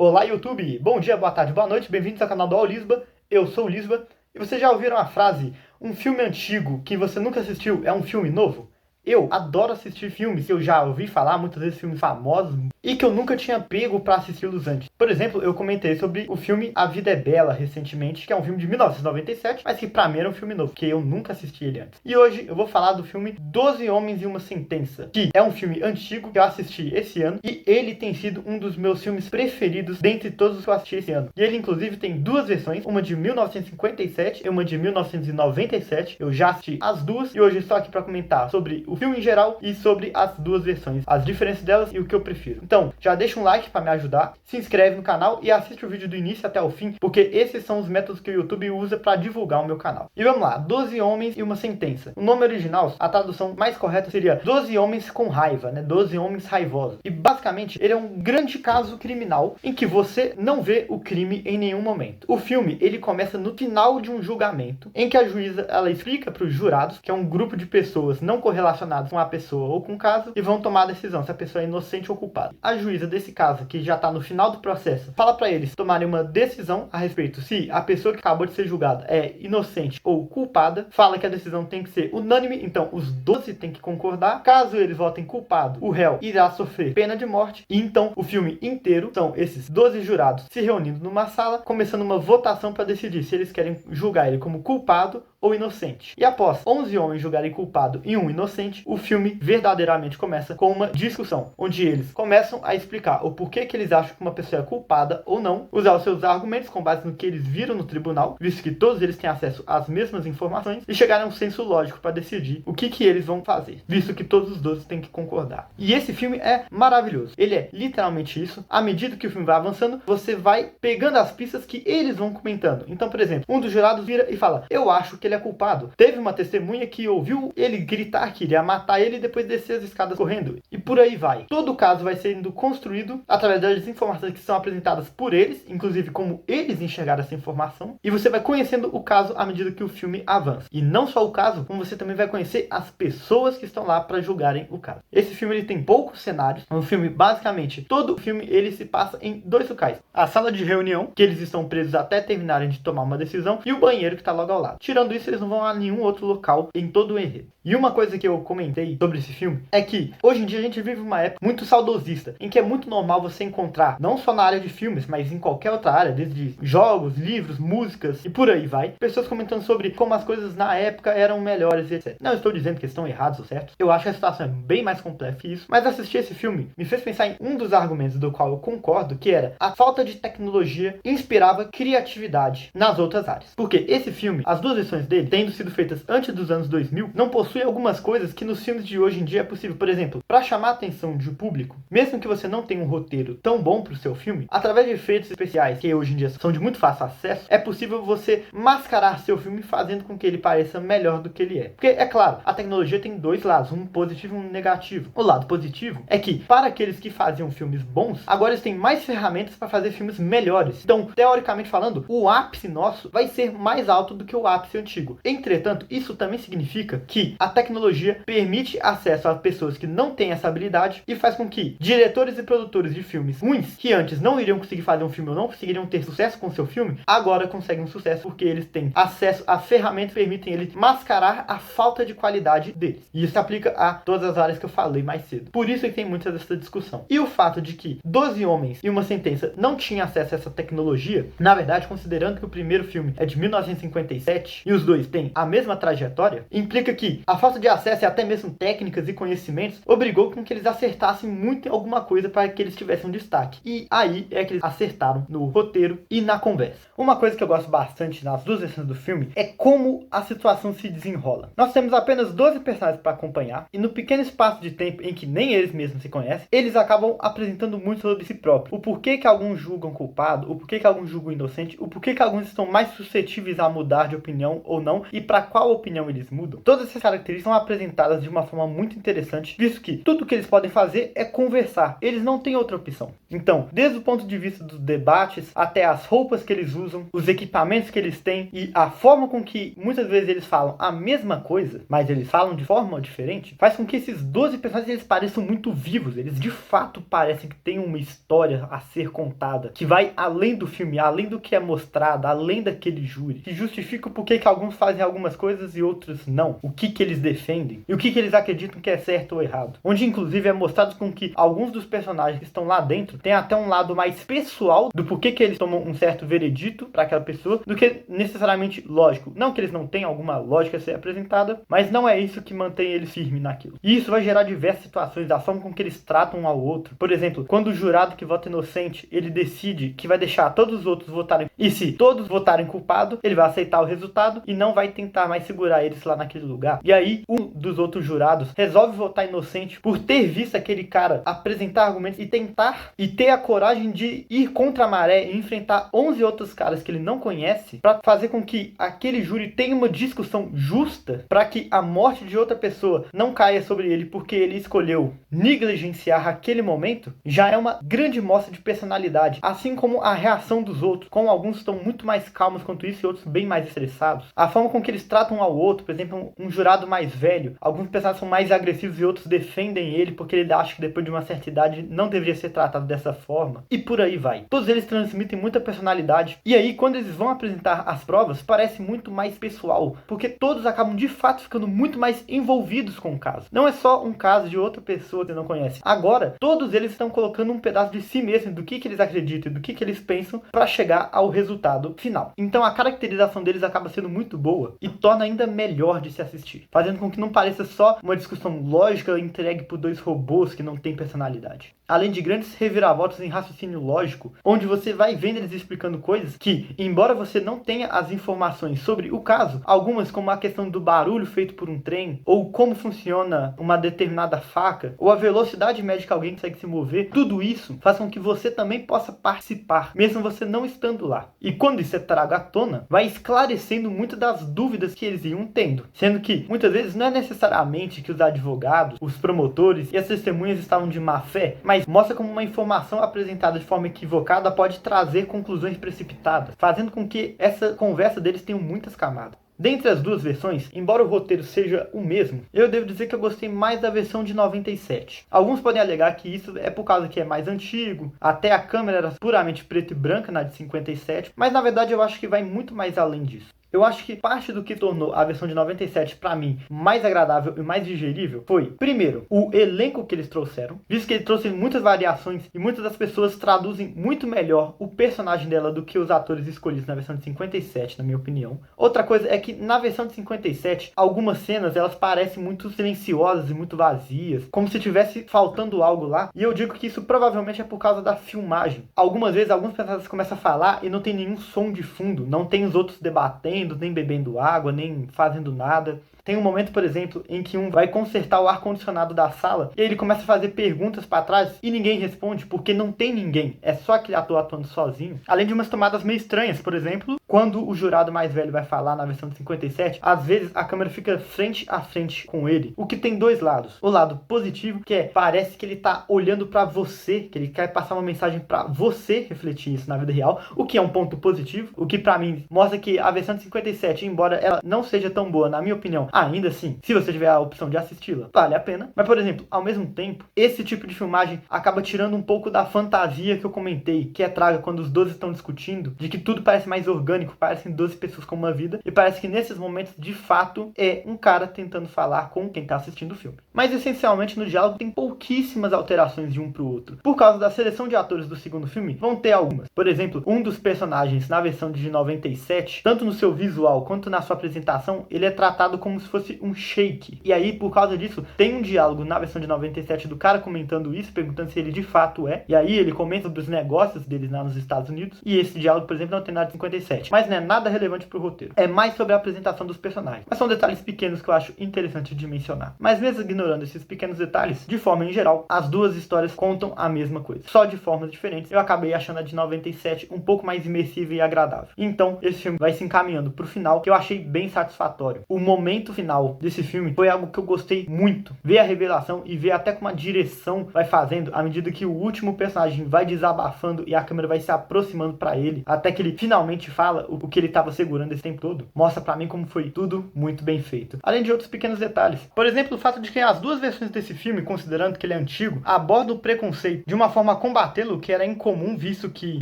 Olá, YouTube! Bom dia, boa tarde, boa noite, bem-vindos ao canal do Lisba. Eu sou o Lisba. E vocês já ouviram a frase: um filme antigo que você nunca assistiu é um filme novo? Eu adoro assistir filmes que eu já ouvi falar, muitas vezes filmes famosos, e que eu nunca tinha pego pra assisti-los antes. Por exemplo, eu comentei sobre o filme A Vida é Bela recentemente, que é um filme de 1997, mas que pra mim era um filme novo, porque eu nunca assisti ele antes. E hoje eu vou falar do filme 12 Homens e uma Sentença, que é um filme antigo que eu assisti esse ano, e ele tem sido um dos meus filmes preferidos dentre todos os que eu assisti esse ano. E ele inclusive tem duas versões, uma de 1957 e uma de 1997. Eu já assisti as duas, e hoje estou aqui pra comentar sobre o filme em geral e sobre as duas versões, as diferenças delas e o que eu prefiro. Então, já deixa um like para me ajudar, se inscreve no canal e assiste o vídeo do início até o fim, porque esses são os métodos que o YouTube usa para divulgar o meu canal. E vamos lá, 12 Homens e uma Sentença. O nome original, a tradução mais correta seria 12 Homens com Raiva, né? 12 Homens Raivosos. E basicamente, ele é um grande caso criminal em que você não vê o crime em nenhum momento. O filme, ele começa no final de um julgamento, em que a juíza, ela explica para os jurados, que é um grupo de pessoas não correlacionadas com a pessoa ou com o caso, e vão tomar a decisão se a pessoa é inocente ou culpada. A juíza desse caso, que já está no final do processo, fala para eles tomarem uma decisão a respeito se a pessoa que acabou de ser julgada é inocente ou culpada. Fala que a decisão tem que ser unânime, então os 12 têm que concordar. Caso eles votem culpado, o réu irá sofrer pena de morte. E então o filme inteiro são esses 12 jurados se reunindo numa sala, começando uma votação para decidir se eles querem julgar ele como culpado ou inocente. E após 11 homens julgarem culpado e um inocente, o filme verdadeiramente começa com uma discussão, onde eles começam a explicar o porquê que eles acham que uma pessoa é culpada ou não, usar os seus argumentos com base no que eles viram no tribunal, visto que todos eles têm acesso às mesmas informações, e chegar a um senso lógico para decidir o que eles vão fazer, visto que todos os 12 têm que concordar. E esse filme é maravilhoso. Ele é literalmente isso. À medida que o filme vai avançando, você vai pegando as pistas que eles vão comentando. Então, por exemplo, um dos jurados vira e fala: eu acho que ele é culpado. Teve uma testemunha que ouviu ele gritar que iria matar ele e depois descer as escadas correndo. E por aí vai. Todo o caso vai sendo construído através das informações que são apresentadas por eles, inclusive como eles enxergaram essa informação. E você vai conhecendo o caso à medida que o filme avança. E não só o caso, como você também vai conhecer as pessoas que estão lá para julgarem o caso. Esse filme ele tem poucos cenários. É um filme, basicamente, todo o filme ele se passa em dois locais: a sala de reunião, que eles estão presos até terminarem de tomar uma decisão, e o banheiro que está logo ao lado. Tirando isso, eles não vão a nenhum outro local em todo o enredo. E uma coisa que eu comentei sobre esse filme é que hoje em dia a gente vive uma época muito saudosista, em que é muito normal você encontrar, não só na área de filmes, mas em qualquer outra área, desde jogos, livros, músicas e por aí vai, pessoas comentando sobre como as coisas na época eram melhores e etc. Não estou dizendo que estão errados ou certos, eu acho que a situação é bem mais complexa que isso, mas assistir esse filme me fez pensar em um dos argumentos do qual eu concordo, que era: a falta de tecnologia inspirava criatividade nas outras áreas. Porque esse filme, as duas versões dele, tendo sido feitas antes dos anos 2000, não possui algumas coisas que nos filmes de hoje em dia é possível. Por exemplo, para chamar a atenção de um público, mesmo que você não tenha um roteiro tão bom para o seu filme, através de efeitos especiais, que hoje em dia são de muito fácil acesso, é possível você mascarar seu filme fazendo com que ele pareça melhor do que ele é. Porque, é claro, a tecnologia tem dois lados, um positivo e um negativo. O lado positivo é que, para aqueles que faziam filmes bons, agora eles têm mais ferramentas para fazer filmes melhores. Então, teoricamente falando, o ápice nosso vai ser mais alto do que o ápice antigo. Entretanto, isso também significa que a tecnologia permite acesso a pessoas que não têm essa habilidade e faz com que diretores e produtores de filmes ruins, que antes não iriam conseguir fazer um filme ou não conseguiriam ter sucesso com seu filme, agora conseguem um sucesso porque eles têm acesso a ferramentas que permitem eles mascarar a falta de qualidade deles. E isso se aplica a todas as áreas que eu falei mais cedo. Por isso que tem muita dessa discussão. E o fato de que 12 Homens e uma Sentença não tinham acesso a essa tecnologia, na verdade, considerando que o primeiro filme é de 1957 e os dois têm a mesma trajetória, implica que a falta de acesso e até mesmo técnicas e conhecimentos obrigou com que eles acertassem muito em alguma coisa para que eles tivessem um destaque. E aí é que eles acertaram no roteiro e na conversa. Uma coisa que eu gosto bastante nas duas versões do filme é como a situação se desenrola. Nós temos apenas 12 personagens para acompanhar, e no pequeno espaço de tempo em que nem eles mesmos se conhecem, eles acabam apresentando muito sobre si próprios. O porquê que alguns julgam culpado, o porquê que alguns julgam inocente, o porquê que alguns estão mais suscetíveis a mudar de opinião ou não e para qual opinião eles mudam. Todas essas características são apresentadas de uma forma muito interessante, visto que tudo que eles podem fazer é conversar. Eles não têm outra opção. Então, desde o ponto de vista dos debates, até as roupas que eles usam, os equipamentos que eles têm e a forma com que muitas vezes eles falam a mesma coisa, mas eles falam de forma diferente, faz com que esses 12 personagens eles pareçam muito vivos. Eles de fato parecem que têm uma história a ser contada, que vai além do filme, além do que é mostrado, além daquele júri, que justifica o porquê que alguns fazem algumas coisas e outros não, o que eles defendem e o que eles acreditam que é certo ou errado. Onde inclusive é mostrado com que alguns dos personagens que estão lá dentro têm até um lado mais pessoal do porquê que eles tomam um certo veredito para aquela pessoa, do que necessariamente lógico. Não que eles não tenham alguma lógica a ser apresentada, mas não é isso que mantém eles firmes naquilo. E isso vai gerar diversas situações, da forma com que eles tratam um ao outro. Por exemplo, quando o jurado que vota inocente, ele decide que vai deixar todos os outros votarem, e se todos votarem culpado, ele vai aceitar o resultado e não vai tentar mais segurar eles lá naquele lugar. E aí, um dos outros jurados resolve votar inocente por ter visto aquele cara apresentar argumentos e tentar e ter a coragem de ir contra a maré e enfrentar 11 outros caras que ele não conhece, para fazer com que aquele júri tenha uma discussão justa, para que a morte de outra pessoa não caia sobre ele porque ele escolheu negligenciar aquele momento. Já é uma grande mostra de personalidade, assim como a reação dos outros, como alguns estão muito mais calmos quanto isso e outros bem mais estressados. A forma com que eles tratam um ao outro, por exemplo, um jurado mais velho, alguns personagens são mais agressivos e outros defendem ele porque ele acha que depois de uma certa idade não deveria ser tratado dessa forma, e por aí vai. Todos eles transmitem muita personalidade, e aí quando eles vão apresentar as provas, parece muito mais pessoal, porque todos acabam de fato ficando muito mais envolvidos com o caso. Não é só um caso de outra pessoa que você não conhece. Agora, todos eles estão colocando um pedaço de si mesmo, do que eles acreditam e do que eles pensam, para chegar ao resultado final. Então a caracterização deles acaba sendo muito boa e torna ainda melhor de se assistir, fazendo com que não pareça só uma discussão lógica entregue por dois robôs que não têm personalidade. Além de grandes reviravoltas em raciocínio lógico, onde você vai vendo eles explicando coisas que, embora você não tenha as informações sobre o caso, algumas como a questão do barulho feito por um trem, ou como funciona uma determinada faca, ou a velocidade média que alguém consegue se mover, tudo isso faz com que você também possa participar, mesmo você não estando lá. E quando isso é trago à tona, vai esclarecendo muitas das dúvidas que eles iam tendo, sendo que muitas vezes não é necessariamente que os advogados, os promotores e as testemunhas estavam de má fé, mas mostra como uma informação apresentada de forma equivocada pode trazer conclusões precipitadas, fazendo com que essa conversa deles tenha muitas camadas. Dentre as duas versões, embora o roteiro seja o mesmo, eu devo dizer que eu gostei mais da versão de 97. Alguns podem alegar que isso é por causa que é mais antigo, até a câmera era puramente preta e branca na de 57, mas na verdade eu acho que vai muito mais além disso. Eu acho que parte do que tornou a versão de 97 para mim mais agradável e mais digerível foi, primeiro, o elenco que eles trouxeram, visto que eles trouxeram muitas variações e muitas das pessoas traduzem muito melhor o personagem dela do que os atores escolhidos na versão de 57, na minha opinião. Outra coisa é que na versão de 57, algumas cenas elas parecem muito silenciosas e muito vazias, como se tivesse faltando algo lá, e eu digo que isso provavelmente é por causa da filmagem. Algumas vezes, alguns personagens começam a falar e não tem nenhum som de fundo, não tem os outros debatendo, nem bebendo água, nem fazendo nada. Tem um momento, por exemplo, em que um vai consertar o ar-condicionado da sala e ele começa a fazer perguntas para trás e ninguém responde porque não tem ninguém. É só aquele ator atuando sozinho. Além de umas tomadas meio estranhas, por exemplo, quando o jurado mais velho vai falar na versão de 57, às vezes a câmera fica frente a frente com ele, o que tem dois lados. O lado positivo, que é, parece que ele tá olhando para você, que ele quer passar uma mensagem para você refletir isso na vida real, o que é um ponto positivo, o que para mim mostra que a versão de 57, embora ela não seja tão boa, na minha opinião, ainda assim, se você tiver a opção de assisti-la, vale a pena. Mas, por exemplo, ao mesmo tempo, esse tipo de filmagem acaba tirando um pouco da fantasia que eu comentei, que é traga quando os 12 estão discutindo, de que tudo parece mais orgânico, parecem 12 pessoas com uma vida, e parece que nesses momentos, de fato, é um cara tentando falar com quem tá assistindo o filme. Mas, essencialmente, no diálogo tem pouquíssimas alterações de um pro outro. Por causa da seleção de atores do segundo filme, vão ter algumas. Por exemplo, um dos personagens na versão de 97, tanto no seu visual quanto na sua apresentação, ele é tratado como se fosse um shake. E aí, por causa disso, tem um diálogo na versão de 97 do cara comentando isso, perguntando se ele de fato é. E aí ele comenta sobre os negócios deles lá nos Estados Unidos. E esse diálogo, por exemplo, não tem nada de 57. mas não é nada relevante pro roteiro. É mais sobre a apresentação dos personagens. Mas são detalhes pequenos que eu acho interessante de mencionar. Mas mesmo ignorando esses pequenos detalhes, de forma em geral, as duas histórias contam a mesma coisa, só de formas diferentes. Eu acabei achando a de 97 um pouco mais imersiva e agradável. Então, esse filme vai se encaminhando pro final, que eu achei bem satisfatório. O momento final desse filme foi algo que eu gostei muito. Ver a revelação e ver até como a direção vai fazendo à medida que o último personagem vai desabafando e a câmera vai se aproximando pra ele, até que ele finalmente fala o que ele estava segurando esse tempo todo. Mostra pra mim como foi tudo muito bem feito. Além de outros pequenos detalhes. Por exemplo, o fato de que as duas versões desse filme, considerando que ele é antigo, abordam o preconceito de uma forma a combatê-lo, que era incomum, visto que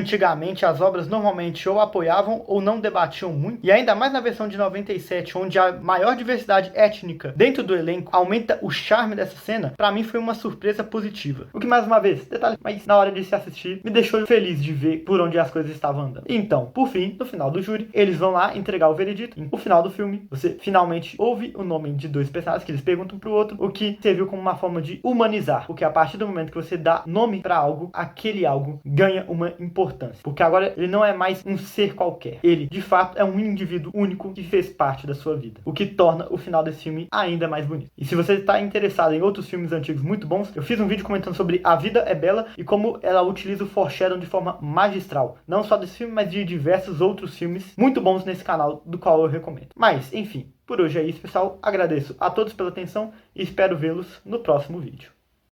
antigamente as obras normalmente ou apoiavam ou não debatiam muito. E ainda mais na versão de 97, onde a maior diversidade étnica dentro do elenco aumenta o charme dessa cena, pra mim foi uma surpresa positiva. O que, mais uma vez, detalhe, mas na hora de se assistir, me deixou feliz de ver por onde as coisas estavam andando. Então, por fim, no final do júri, eles vão lá entregar o veredito. No final do filme, você finalmente ouve o nome de dois personagens que eles perguntam pro outro, o que serviu como uma forma de humanizar, porque a partir do momento que você dá nome pra algo, aquele algo ganha uma importância, porque agora ele não é mais um ser qualquer, ele de fato é um indivíduo único que fez parte da sua vida, o que torna o final desse filme ainda mais bonito. E se você está interessado em outros filmes antigos muito bons, eu fiz um vídeo comentando sobre A Vida é Bela e como ela utiliza o foreshadowing de forma magistral, não só desse filme, mas de diversos outros filmes muito bons nesse canal, do qual eu recomendo. Mas, enfim, por hoje é isso, pessoal. Agradeço a todos pela atenção e espero vê-los no próximo vídeo.